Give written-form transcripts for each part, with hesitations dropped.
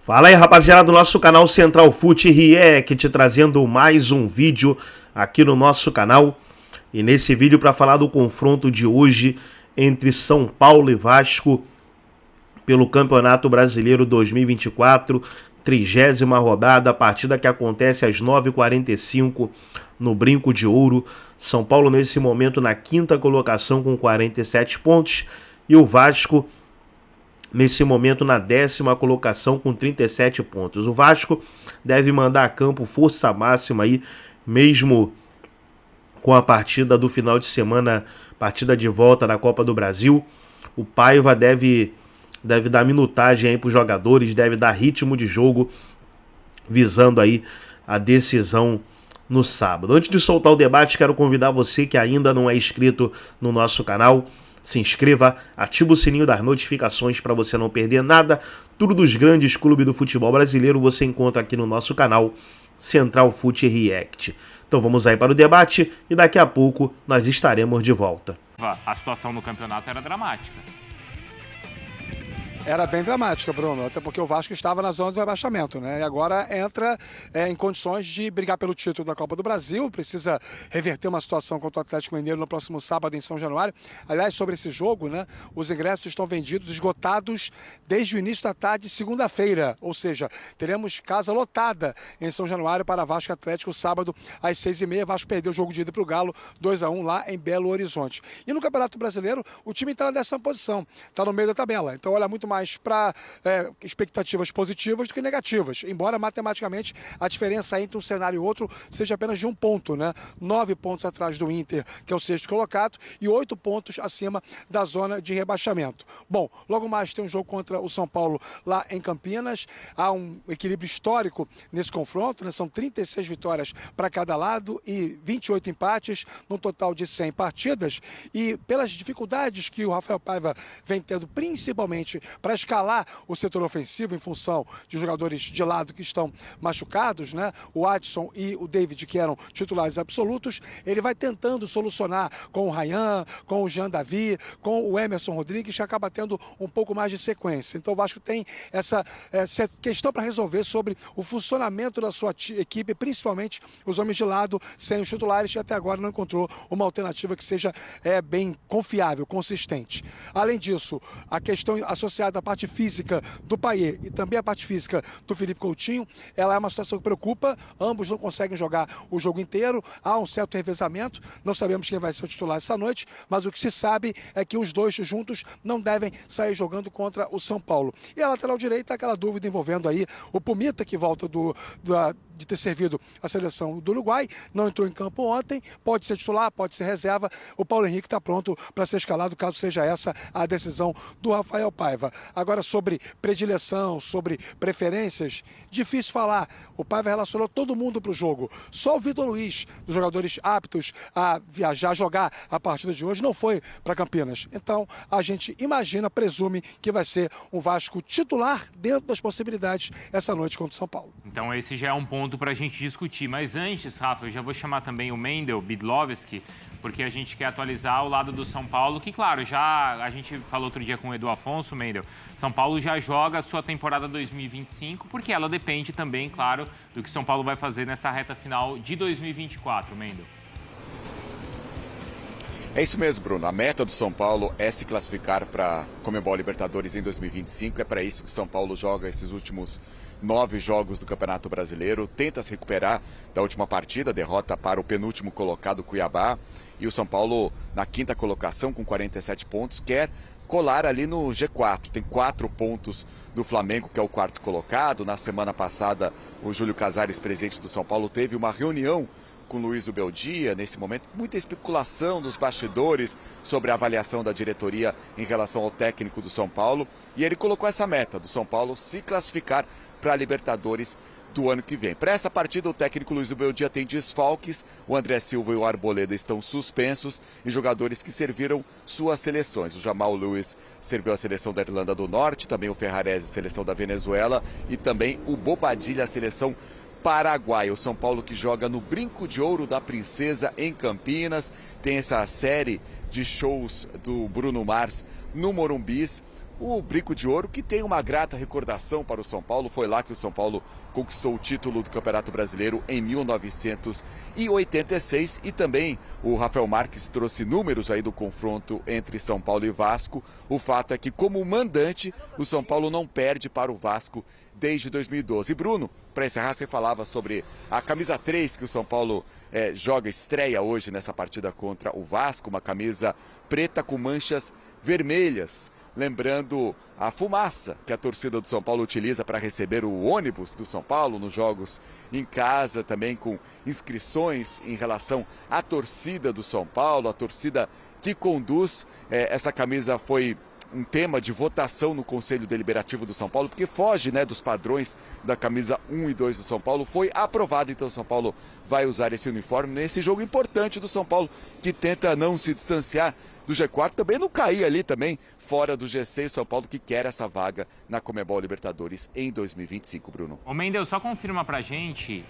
Fala aí, rapaziada do nosso canal Central Fute React, trazendo mais um vídeo aqui no nosso canal. E nesse vídeo para falar do confronto de hoje entre São Paulo e Vasco pelo Campeonato Brasileiro 2024, 30ª rodada, a partida que acontece às 9h45 no Brinco de Ouro. São Paulo nesse momento na 5ª colocação com 47 pontos e o Vasco nesse momento na 10ª colocação com 37 pontos. O Vasco deve mandar a campo força máxima aí, mesmo com a partida do final de semana, partida de volta da Copa do Brasil. O Paiva deve dar minutagem aí para os jogadores, deve dar ritmo de jogo, visando aí a decisão no sábado. Antes de soltar o debate, quero convidar você que ainda não é inscrito no nosso canal, se inscreva, ativa o sininho das notificações para você não perder nada. Tudo dos grandes clubes do futebol brasileiro você encontra aqui no nosso canal Central Fute React. Então vamos aí para o debate e daqui a pouco nós estaremos de volta. A situação no campeonato era dramática. Era bem dramática, Bruno, até porque o Vasco estava na zona do rebaixamento, né? E agora entra em condições de brigar pelo título da Copa do Brasil, precisa reverter uma situação contra o Atlético Mineiro no próximo sábado em São Januário. Aliás, sobre esse jogo, né? Os ingressos estão vendidos, esgotados desde o início da tarde de segunda-feira, ou seja, teremos casa lotada em São Januário para Vasco e Atlético sábado às 6h30. Vasco perdeu o jogo de ida para o Galo, 2-1 lá em Belo Horizonte. E no Campeonato Brasileiro, o time está na 10ª posição, está no meio da tabela, então olha muito mais para expectativas positivas do que negativas, embora matematicamente a diferença entre um cenário e outro seja apenas de 1 ponto, né? 9 pontos atrás do Inter, que é o 6º colocado, e 8 pontos acima da zona de rebaixamento. Bom, logo mais tem um jogo contra o São Paulo lá em Campinas, há um equilíbrio histórico nesse confronto, né? São 36 vitórias para cada lado e 28 empates, num total de 100 partidas, e pelas dificuldades que o Rafael Paiva vem tendo, principalmente para escalar o setor ofensivo em função de jogadores de lado que estão machucados, né? O Adson e o David, que eram titulares absolutos, ele vai tentando solucionar com o Ryan, com o Jean Davi, com o Emerson Rodrigues, que acaba tendo um pouco mais de sequência. Então o Vasco tem essa questão para resolver sobre o funcionamento da sua equipe, principalmente os homens de lado sem os titulares, e até agora não encontrou uma alternativa que seja bem confiável, consistente. Além disso, a questão associada à parte física do Payet e também a parte física do Felipe Coutinho, ela é uma situação que preocupa, ambos não conseguem jogar o jogo inteiro, há um certo revezamento, não sabemos quem vai ser o titular essa noite, mas o que se sabe é que os dois juntos não devem sair jogando contra o São Paulo. E a lateral direita, aquela dúvida envolvendo aí o Pumita, que volta de ter servido a seleção do Uruguai, não entrou em campo ontem, pode ser titular, pode ser reserva, o Paulo Henrique está pronto para ser escalado, caso seja essa a decisão do Rafael Paiva. Agora, sobre predileção, sobre preferências, difícil falar. O Paiva relacionou todo mundo para o jogo. Só o Vitor Luiz, dos jogadores aptos a viajar, a jogar a partida de hoje, não foi para Campinas. Então, a gente imagina, presume que vai ser um Vasco titular dentro das possibilidades essa noite contra o São Paulo. Então, esse já é um ponto para a gente discutir. Mas antes, Rafa, eu já vou chamar também o Mendel Bidlovski, porque a gente quer atualizar o lado do São Paulo, que, claro, já a gente falou outro dia com o Edu Afonso, Mendel, São Paulo já joga a sua temporada 2025, porque ela depende também, claro, do que São Paulo vai fazer nessa reta final de 2024, Mendel. É isso mesmo, Bruno. A meta do São Paulo é se classificar para a Conmebol Libertadores em 2025. É para isso que o São Paulo joga esses últimos 9 jogos do Campeonato Brasileiro. Tenta se recuperar da última partida, derrota para o penúltimo colocado, Cuiabá. E o São Paulo, na 5ª colocação, com 47 pontos, quer colar ali no G4. Tem 4 pontos do Flamengo, que é o 4º colocado. Na semana passada, o Júlio Casares, presidente do São Paulo, teve uma reunião com o Luiz Ubeldia. Nesse momento, muita especulação dos bastidores sobre a avaliação da diretoria em relação ao técnico do São Paulo. E ele colocou essa meta do São Paulo se classificar para a Libertadores do ano que vem. Para essa partida, o técnico Luiz Ubeldia tem desfalques. O André Silva e o Arboleda estão suspensos e jogadores que serviram suas seleções. O Jamal Lewis serviu a seleção da Irlanda do Norte, também o Ferrarese, seleção da Venezuela, e também o Bobadilla, a seleção paraguaia. O São Paulo que joga no Brinco de Ouro da Princesa, em Campinas. Tem essa série de shows do Bruno Mars no Morumbis. o Brinco de Ouro, que tem uma grata recordação para o São Paulo. Foi lá que o São Paulo conquistou o título do Campeonato Brasileiro em 1986 e também o Rafael Marques trouxe números aí do confronto entre São Paulo e Vasco. O fato é que, como mandante, o São Paulo não perde para o Vasco desde 2012. E Bruno, para encerrar, você falava sobre a camisa 3 que o São Paulo estreia hoje nessa partida contra o Vasco, uma camisa preta com manchas vermelhas, lembrando a fumaça que a torcida do São Paulo utiliza para receber o ônibus do São Paulo nos jogos em casa, também com inscrições em relação à torcida do São Paulo, a torcida que conduz. Essa camisa foi um tema de votação no Conselho Deliberativo do São Paulo, porque foge, né, dos padrões da camisa 1 e 2 do São Paulo. Foi aprovado, então o São Paulo vai usar esse uniforme nesse jogo importante do São Paulo, que tenta não se distanciar do G4, também não cair ali também fora do G6. São Paulo que quer essa vaga na Conmebol Libertadores em 2025, Bruno. Ô Mendel, só confirma pra gente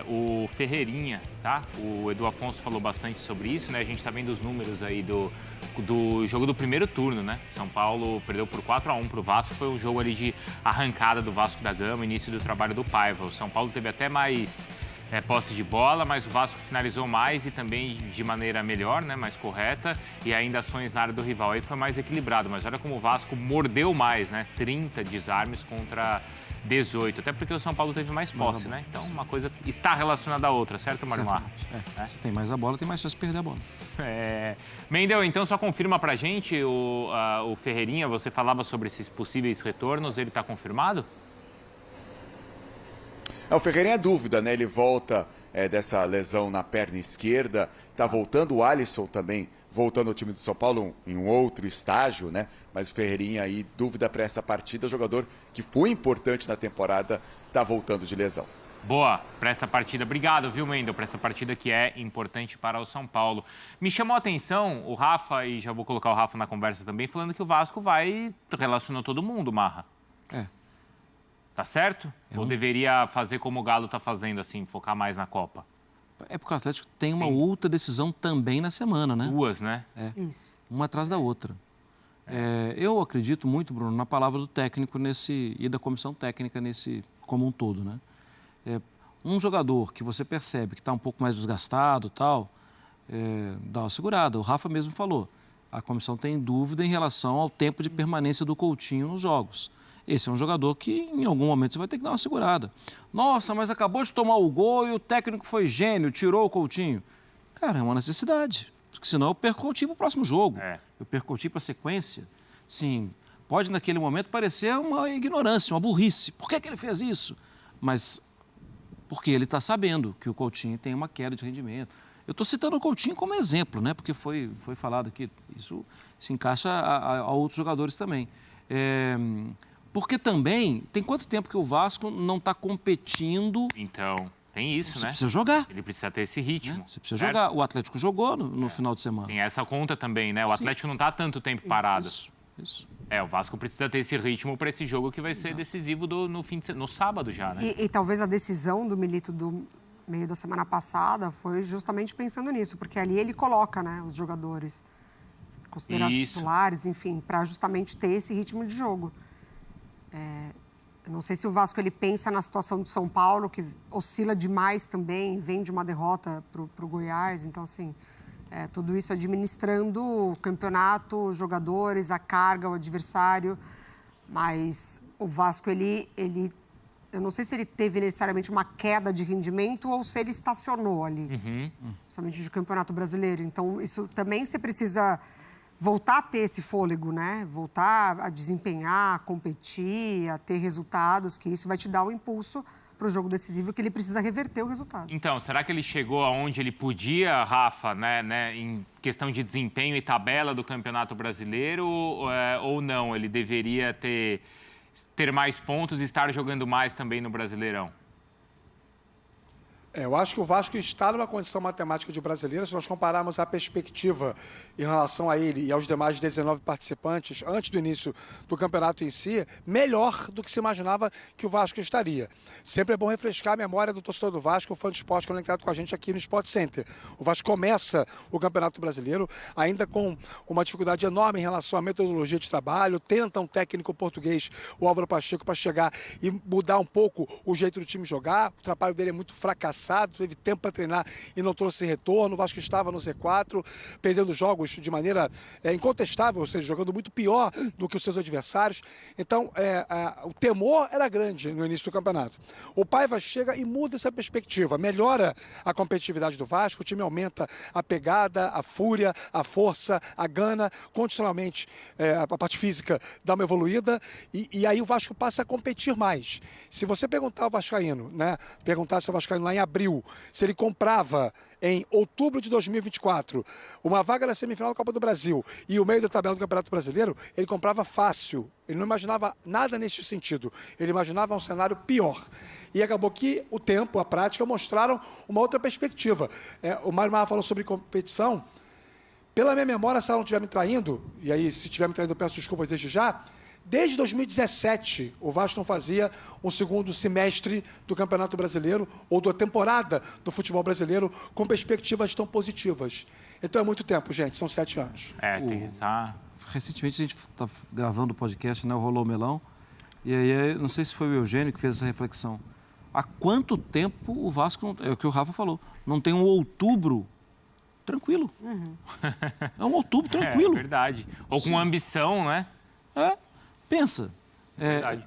o Ferreirinha, tá? O Edu Afonso falou bastante sobre isso, né? A gente tá vendo os números aí do jogo do primeiro turno, né? São Paulo perdeu por 4-1 pro Vasco, foi um jogo ali de arrancada do Vasco da Gama, início do trabalho do Paiva. O São Paulo teve até mais posse de bola, mas o Vasco finalizou mais e também de maneira melhor, né, mais correta, e ainda ações na área do rival. Aí foi mais equilibrado, mas olha como o Vasco mordeu mais, né, 30 desarmes contra 18, até porque o São Paulo teve mais posse, né? Então uma coisa está relacionada à outra, certo, Marmar? Se tem mais a bola, tem mais chance de perder a bola. Mendel, então só confirma pra gente o Ferreirinha, você falava sobre esses possíveis retornos, ele está confirmado? O Ferreirinha é dúvida, né? Ele volta dessa lesão na perna esquerda, tá voltando. O Alisson também voltando ao time do São Paulo em um outro estágio, né? Mas o Ferreirinha aí, dúvida para essa partida. O jogador que foi importante na temporada tá voltando de lesão. Boa, para essa partida. Obrigado, viu, Mendel, para essa partida que é importante para o São Paulo. Me chamou a atenção o Rafa, e já vou colocar o Rafa na conversa também, falando que o Vasco relacionou todo mundo, Marra. Tá certo? Ou deveria fazer como o Galo tá fazendo, assim, focar mais na Copa? É porque o Atlético tem uma outra decisão também na semana, né? Duas, né? Isso. Uma atrás da outra. Eu acredito muito, Bruno, na palavra do técnico e da comissão técnica como um todo, né? Um jogador que você percebe que está um pouco mais desgastado e tal, dá uma segurada. O Rafa mesmo falou. A comissão tem dúvida em relação ao tempo de permanência do Coutinho nos jogos. Esse é um jogador que, em algum momento, você vai ter que dar uma segurada. Nossa, mas acabou de tomar o gol e o técnico foi gênio, tirou o Coutinho. Cara, é uma necessidade. Porque senão eu perco o Coutinho para o próximo jogo. Eu perco o Coutinho para a sequência. Sim, pode naquele momento parecer uma ignorância, uma burrice. Por que ele fez isso? Mas porque ele está sabendo que o Coutinho tem uma queda de rendimento. Eu estou citando o Coutinho como exemplo, né? Porque foi falado aqui. Isso se encaixa a outros jogadores também. Porque também, tem quanto tempo que o Vasco não está competindo? Então, tem isso, né? Você precisa jogar. Ele precisa ter esse ritmo. Você precisa jogar. O Atlético jogou no final de semana. Tem essa conta também, né? O Atlético não está há tanto tempo parado. Isso. O Vasco precisa ter esse ritmo para esse jogo que vai ser decisivo no sábado já, né? E talvez a decisão do Milito do meio da semana passada foi justamente pensando nisso, porque ali ele coloca, né, os jogadores considerados titulares, enfim, para justamente ter esse ritmo de jogo. Eu não sei se o Vasco ele pensa na situação do São Paulo, que oscila demais também, vem de uma derrota para o Goiás. Então, assim, tudo isso administrando o campeonato, os jogadores, a carga, o adversário. Mas o Vasco, eu não sei se ele teve necessariamente uma queda de rendimento ou se ele estacionou ali, somente de Campeonato Brasileiro. Então, isso também você precisa voltar a ter esse fôlego, né? Voltar a desempenhar, a competir, a ter resultados, que isso vai te dar um impulso para o jogo decisivo, que ele precisa reverter o resultado. Então, será que ele chegou aonde ele podia, Rafa, né, em questão de desempenho e tabela do Campeonato Brasileiro, ou não? Ele deveria ter mais pontos e estar jogando mais também no Brasileirão? Eu acho que o Vasco está numa condição matemática de brasileiro. Se nós compararmos a perspectiva em relação a ele e aos demais 19 participantes antes do início do campeonato em si, melhor do que se imaginava que o Vasco estaria. Sempre é bom refrescar a memória do torcedor do Vasco, o fã de esporte conectado com a gente aqui no Sport Center. O Vasco começa o Campeonato Brasileiro ainda com uma dificuldade enorme em relação à metodologia de trabalho, tenta um técnico português, o Álvaro Pacheco, para chegar e mudar um pouco o jeito do time jogar. O trabalho dele é muito fracassado, teve tempo para treinar e não trouxe retorno. O Vasco estava no Z4, perdendo jogos de maneira incontestável, ou seja, jogando muito pior do que os seus adversários. Então, o temor era grande no início do campeonato. O Paiva chega e muda essa perspectiva, melhora a competitividade do Vasco, o time aumenta a pegada, a fúria, a força, a gana, condicionalmente a parte física dá uma evoluída e aí o Vasco passa a competir mais. Se você perguntar ao vascaíno, né, perguntasse ao vascaíno lá em abril, se ele comprava em outubro de 2024 uma vaga na semifinal da Copa do Brasil e o meio da tabela do Campeonato Brasileiro, ele comprava fácil. Ele não imaginava nada nesse sentido. Ele imaginava um cenário pior. E acabou que o tempo, a prática, mostraram uma outra perspectiva. O Mário Marra falou sobre competição. Pela minha memória, se ela não estiver me traindo, e aí se estiver me traindo eu peço desculpas desde já, desde 2017, o Vasco não fazia um segundo semestre do Campeonato Brasileiro ou da temporada do futebol brasileiro com perspectivas tão positivas. Então é muito tempo, gente, são 7 anos. Tem essa... Recentemente a gente está gravando o podcast, né, o Rolou Melão, e aí não sei se foi o Eugênio que fez essa reflexão. Há quanto tempo o Vasco, é o que o Rafa falou, não tem um outubro tranquilo? É um outubro tranquilo. É verdade. Ou com ambição, né? Pensa,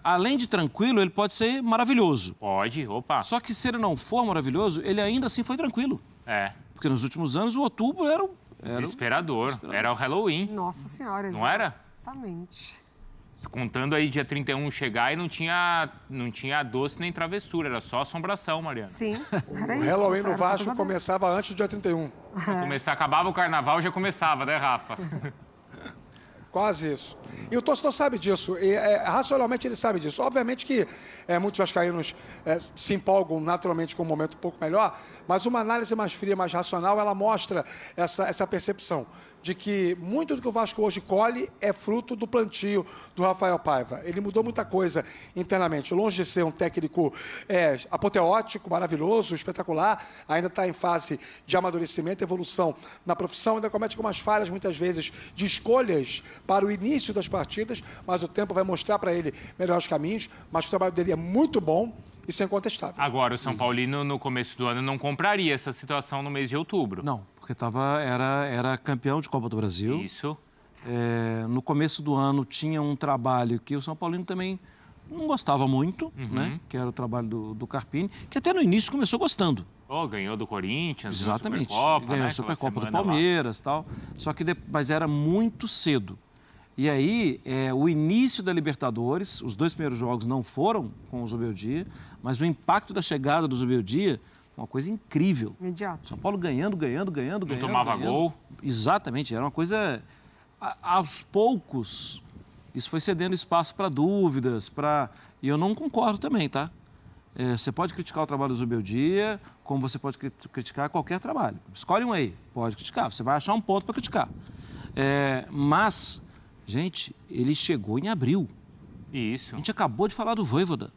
além de tranquilo, ele pode ser maravilhoso. Pode, opa. Só que se ele não for maravilhoso, ele ainda assim foi tranquilo. Porque nos últimos anos o outubro era desesperador. Era o Halloween. Nossa Senhora. Não era? Exatamente. Contando aí dia 31 chegar e não tinha doce nem travessura, era só assombração, Mariana. Sim, era isso. O Halloween no Vasco começava antes do dia 31. Acabava o carnaval, já começava, né, Rafa? Quase isso. E o torcedor sabe disso, e racionalmente ele sabe disso. Obviamente que muitos vascaínos se empolgam naturalmente com um momento um pouco melhor, mas uma análise mais fria, mais racional, ela mostra essa percepção de que muito do que o Vasco hoje colhe é fruto do plantio do Rafael Paiva. Ele mudou muita coisa internamente. Longe de ser um técnico apoteótico, maravilhoso, espetacular, ainda está em fase de amadurecimento, evolução na profissão, ainda comete algumas falhas, muitas vezes, de escolhas para o início das partidas, mas o tempo vai mostrar para ele melhores caminhos, mas o trabalho dele é muito bom. Isso é incontestável. Agora, o São Paulino, no começo do ano, não compraria essa situação no mês de outubro. Não, porque era campeão de Copa do Brasil. Isso. No começo do ano tinha um trabalho que o São Paulino também não gostava muito, né? Que era o trabalho do Carpini, que até no início começou gostando. Ganhou do Corinthians, exatamente. Ganhou a Supercopa do Palmeiras e tal. Só que mas era muito cedo. E aí, o início da Libertadores, os 2 primeiros jogos não foram com o Zubeldia, mas o impacto da chegada do Zubeldia foi uma coisa incrível. Imediato. São Paulo ganhando. Não tomava gol. Exatamente, era uma coisa... Aos poucos, isso foi cedendo espaço para dúvidas, E eu não concordo também, tá? Você pode criticar o trabalho do Zubeldia, como você pode criticar qualquer trabalho. Escolhe um aí, pode criticar, você vai achar um ponto para criticar. Mas... Gente, ele chegou em abril. Isso. A gente acabou de falar do Vojvoda,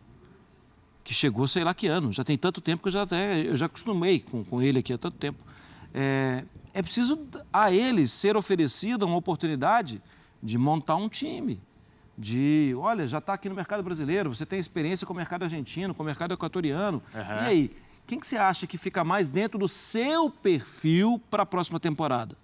que chegou sei lá que ano. Já tem tanto tempo que eu já acostumei com ele aqui há tanto tempo. É preciso a ele ser oferecida uma oportunidade de montar um time. Olha, já está aqui no mercado brasileiro, você tem experiência com o mercado argentino, com o mercado equatoriano. E aí, quem que você acha que fica mais dentro do seu perfil para a próxima temporada?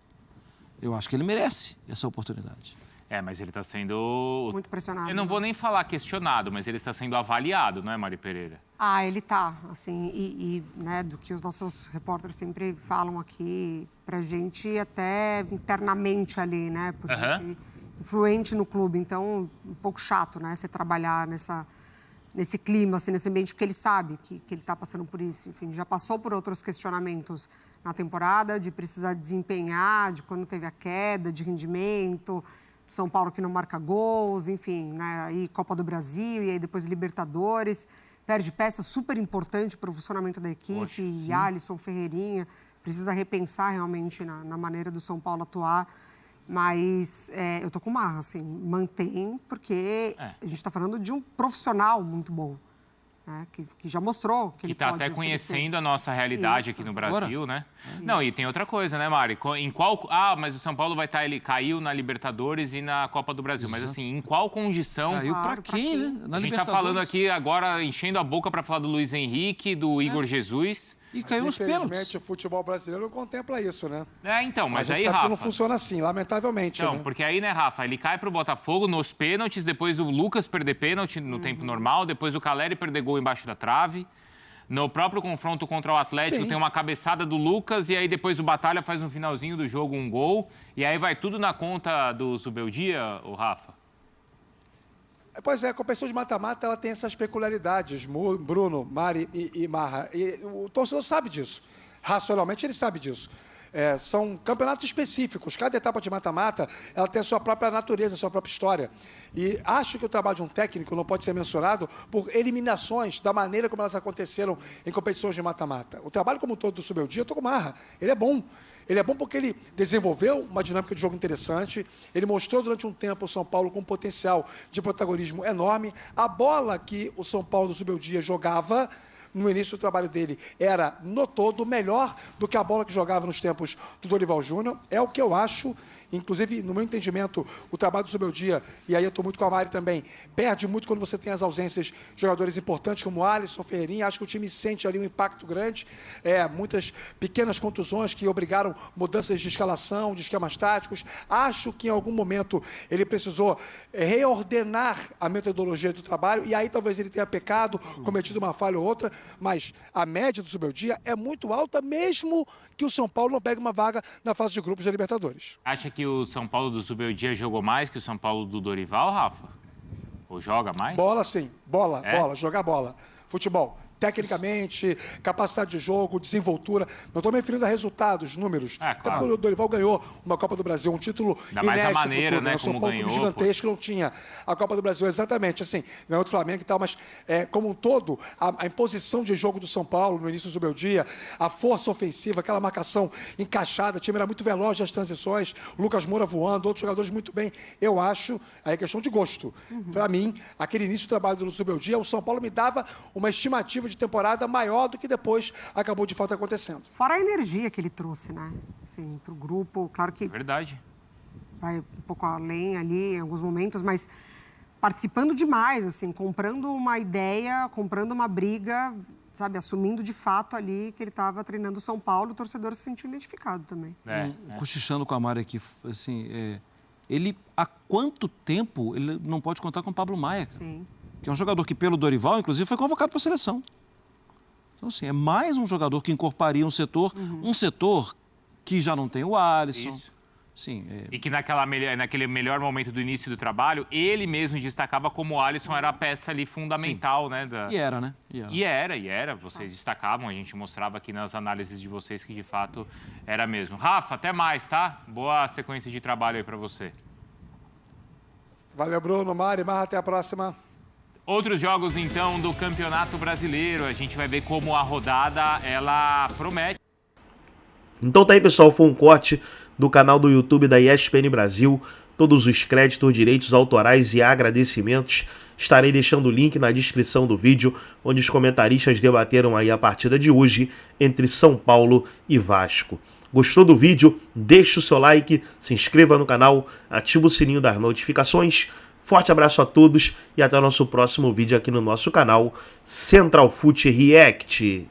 Eu acho que ele merece essa oportunidade. Mas ele está sendo... Muito pressionado. Eu não vou nem falar questionado, mas ele está sendo avaliado, não é, Mari Pereira? Ele está, assim, né, do que os nossos repórteres sempre falam aqui, pra gente até internamente ali, né, por gente influente no clube, então um pouco chato, né, você trabalhar nesse clima, assim, nesse ambiente, porque ele sabe que ele está passando por isso, enfim, já passou por outros questionamentos na temporada, de precisar desempenhar, de quando teve a queda de rendimento... São Paulo que não marca gols, enfim, né? Aí Copa do Brasil e aí depois Libertadores. perde peça super importante para o funcionamento da equipe, e Alisson, Ferreirinha, precisa repensar realmente na maneira do São Paulo atuar. Mas eu tô com Marra, assim, mantém, porque a gente está falando de um profissional muito bom, né? Que já mostrou que ele está pode até conhecendo oferecer. a nossa realidade Isso. aqui no Brasil, Agora, né? Não, e tem outra coisa, né, Mari? Em qual... mas o São Paulo vai estar... Ele caiu na Libertadores e na Copa do Brasil. Mas, assim, em qual condição... Caiu Claro, pra pra quem, quem? né? Na A gente tá Libertadores. falando aqui agora, enchendo a boca para falar do Luiz Henrique, do Igor Jesus. E caiu nos pênaltis. Infelizmente, o futebol brasileiro não contempla isso, né? Então, mas a gente aí, sabe Rafa... que não funciona assim, lamentavelmente. Então, né? porque aí, né, Rafa, ele cai pro Botafogo nos pênaltis, depois o Lucas perder pênalti no tempo normal, depois o Caleri perder gol embaixo da trave. No próprio confronto contra o Atlético, tem uma cabeçada do Lucas e aí depois o Batalha faz no finalzinho do jogo um gol. E aí vai tudo na conta do Zubeldia, o Rafa? Pois é, a competição de mata-mata ela tem essas peculiaridades, Bruno, Mari e Marra. E o torcedor sabe disso. Racionalmente ele sabe disso. São campeonatos específicos. Cada etapa de mata-mata ela tem a sua própria natureza, a sua própria história. E acho que o trabalho de um técnico não pode ser mensurado por eliminações da maneira como elas aconteceram em competições de mata-mata. O trabalho como um todo do Zubeldia, eu estou com Marra. Ele é bom. Ele é bom porque ele desenvolveu uma dinâmica de jogo interessante, ele mostrou durante um tempo o São Paulo com um potencial de protagonismo enorme. A bola que o São Paulo do Zubeldia jogava no início do trabalho dele era, no todo, melhor do que a bola que jogava nos tempos do Dorival Júnior. É o que eu acho, inclusive, no meu entendimento, o trabalho do Zubeldia, e aí eu estou muito com a Mari também, perde muito quando você tem as ausências de jogadores importantes como Alisson, Ferreirinha. Acho que o time sente ali um impacto grande, muitas pequenas contusões que obrigaram mudanças de escalação, de esquemas táticos. Acho que em algum momento ele precisou reordenar a metodologia do trabalho, e aí talvez ele tenha pecado, cometido uma falha ou outra, mas a média do Zubeldia é muito alta, mesmo que o São Paulo não pegue uma vaga na fase de grupos da Libertadores. Acha que o São Paulo do Zubeldia jogou mais que o São Paulo do Dorival, Rafa? Ou joga mais? Bola, sim. Bola, jogar bola. Futebol. Tecnicamente, capacidade de jogo, desenvoltura. Não estou me referindo a resultados, números. Claro. Até porque o Dorival ganhou uma Copa do Brasil, um título Ainda mais inédito a maneira, pro clube, né, O São como Paulo ganhou, gigantesco, não tinha a Copa do Brasil, exatamente. Assim, ganhou do Flamengo e tal, mas como um todo, a imposição de jogo do São Paulo no início do Zubeldia, a força ofensiva, aquela marcação encaixada, o time era muito veloz nas transições, o Lucas Moura voando, outros jogadores muito bem. Eu acho, aí é questão de gosto. Para mim, aquele início do trabalho do Zubeldia, o São Paulo me dava uma estimativa de temporada maior do que depois acabou de fato acontecendo. Fora a energia que ele trouxe, né? Assim, pro grupo, claro que Verdade. vai um pouco além ali em alguns momentos, mas participando demais, assim, comprando uma ideia, comprando uma briga, sabe, assumindo de fato ali que ele estava treinando o São Paulo, o torcedor se sentiu identificado também. Cochichando com a Mari aqui, assim, ele há quanto tempo ele não pode contar com o Pablo Maia? Sim. Que é um jogador que pelo Dorival, inclusive, foi convocado para a seleção. Então, assim, é mais um jogador que incorporaria um setor que já não tem o Alisson. Isso. Sim, E que naquele melhor momento do início do trabalho, ele mesmo destacava como o Alisson era a peça ali fundamental, né? E era, né? E era. Vocês destacavam, a gente mostrava aqui nas análises de vocês que de fato era mesmo. Rafa, até mais, tá? Boa sequência de trabalho aí pra você. Valeu, Bruno, Mari, Marra, até a próxima. Outros jogos, então, do Campeonato Brasileiro. A gente vai ver como a rodada, ela promete. Então tá aí, pessoal, foi um corte do canal do YouTube da ESPN Brasil. Todos os créditos, direitos autorais e agradecimentos estarei deixando o link na descrição do vídeo, onde os comentaristas debateram aí a partida de hoje entre São Paulo e Vasco. Gostou do vídeo? Deixe o seu like, se inscreva no canal, ative o sininho das notificações. Forte abraço a todos e até o nosso próximo vídeo aqui no nosso canal Central Foot React.